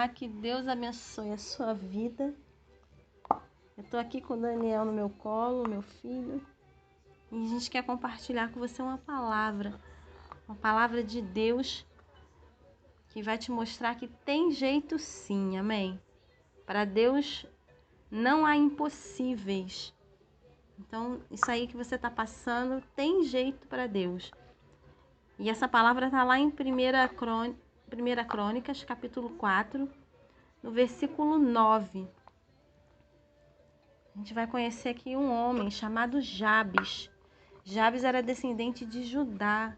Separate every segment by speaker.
Speaker 1: Olá, que Deus abençoe a sua vida. Eu tô aqui com o Daniel no meu colo, meu filho, e a gente quer compartilhar com você uma palavra de Deus que vai te mostrar que tem jeito sim, amém? Para Deus não há impossíveis. Então, isso aí que você está passando tem jeito para Deus. E essa palavra está lá em 1 Crônicas, capítulo 4, no versículo 9. A gente vai conhecer aqui um homem chamado Jabes. Jabes era descendente de Judá.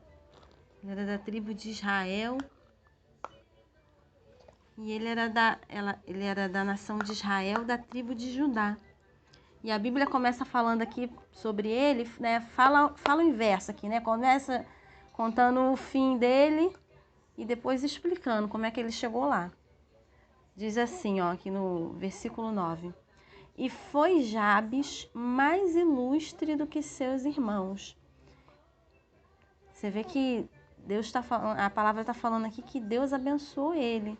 Speaker 1: Ele era da tribo de Israel. E ele era da nação de Israel, da tribo de Judá. E a Bíblia começa falando aqui sobre ele, né? Fala o inverso aqui, né? Começa contando o fim dele e depois explicando como é que ele chegou lá. Diz assim, ó, aqui no versículo 9. E foi Jabes mais ilustre do que seus irmãos. Você vê que Deus está falando, a palavra está falando aqui que Deus abençoou ele.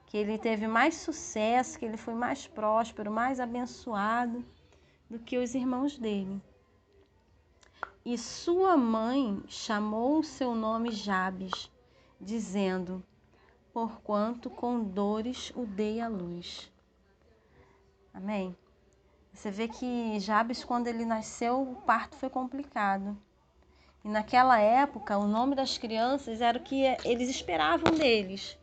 Speaker 1: Que ele teve mais sucesso, que ele foi mais próspero, mais abençoado do que os irmãos dele. E sua mãe chamou o seu nome Jabes, dizendo: porquanto com dores o dei à luz. Amém? Você vê que Jabes, quando ele nasceu, o parto foi complicado. E naquela época, o nome das crianças era o que eles esperavam deles.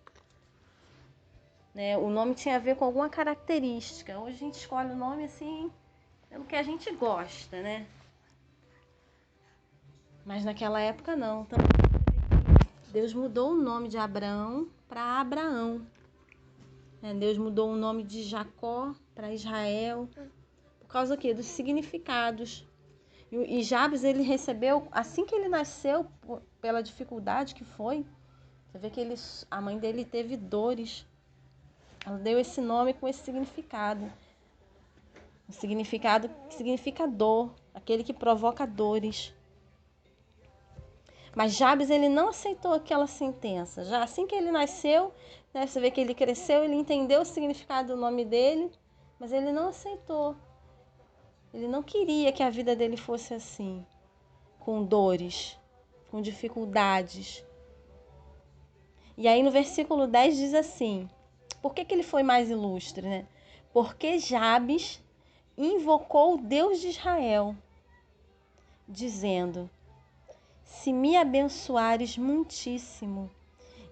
Speaker 1: Né? O nome tinha a ver com alguma característica. Hoje a gente escolhe o nome assim, pelo que a gente gosta, né? Mas naquela época não. Então, Deus mudou o nome de Abraão para Abraão. Deus mudou o nome de Jacó para Israel. Por causa quê? Dos significados. E Jabes, ele recebeu, assim que ele nasceu, pela dificuldade que foi, você vê que a mãe dele teve dores. Ela deu esse nome com esse significado. O significado que significa dor, aquele que provoca dores. Mas Jabes, ele não aceitou aquela sentença. Já assim que ele nasceu, né, você vê que ele cresceu, ele entendeu o significado do nome dele, mas ele não aceitou. Ele não queria que a vida dele fosse assim, com dores, com dificuldades. E aí no versículo 10 diz assim, por que ele foi mais ilustre, né? Porque Jabes invocou o Deus de Israel, dizendo: se me abençoares muitíssimo,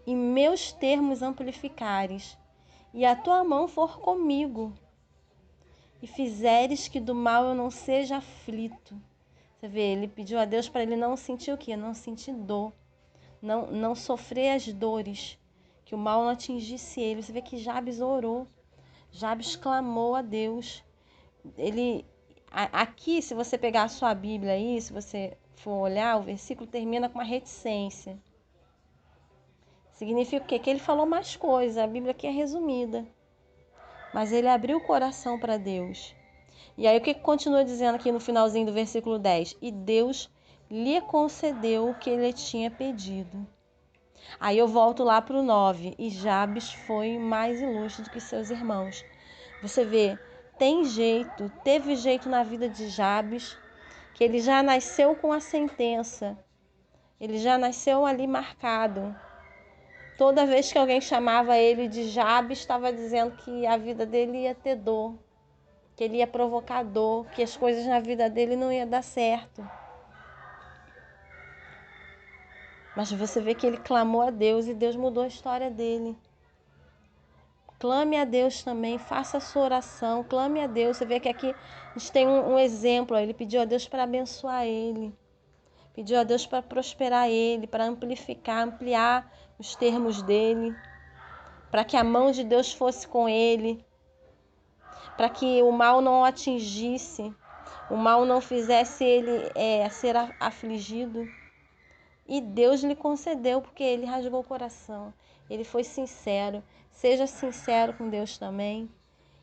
Speaker 1: e meus termos amplificares, e a tua mão for comigo, e fizeres que do mal eu não seja aflito. Você vê, ele pediu a Deus para ele não sentir o quê? Não sentir dor, não sofrer as dores, que o mal não atingisse ele. Você vê que Jabes orou, Jabes clamou a Deus. Aqui, se você pegar a sua Bíblia aí, se você for olhar, o versículo termina com uma reticência. Significa o quê? Que ele falou mais coisas, a Bíblia aqui é resumida. Mas ele abriu o coração para Deus. E aí o que continua dizendo aqui no finalzinho do versículo 10? E Deus lhe concedeu o que ele tinha pedido. Aí eu volto lá para o 9. E Jabes foi mais ilustre do que seus irmãos. Você vê, teve jeito na vida de Jabes, que ele já nasceu com a sentença. Ele já nasceu ali marcado. Toda vez que alguém chamava ele de Jabes, estava dizendo que a vida dele ia ter dor, que ele ia provocar dor, que as coisas na vida dele não iam dar certo. Mas você vê que ele clamou a Deus e Deus mudou a história dele. Clame a Deus também, faça a sua oração, clame a Deus. Você vê que aqui a gente tem um exemplo, ele pediu a Deus para abençoar ele. Pediu a Deus para prosperar ele, para ampliar os termos dele, para que a mão de Deus fosse com ele, para que o mal não o atingisse, o mal não fizesse ele ser afligido. E Deus lhe concedeu, porque ele rasgou o coração, ele foi sincero. Seja sincero com Deus também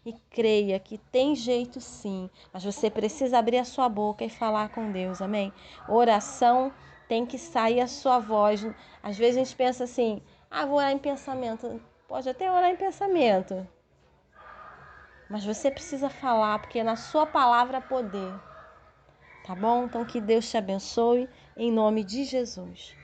Speaker 1: e creia que tem jeito sim, mas você precisa abrir a sua boca e falar com Deus, amém? Oração tem que sair a sua voz. Às vezes a gente pensa assim, vou orar em pensamento. Pode até orar em pensamento, mas você precisa falar, porque na sua palavra há poder. Tá bom? Então que Deus te abençoe em nome de Jesus.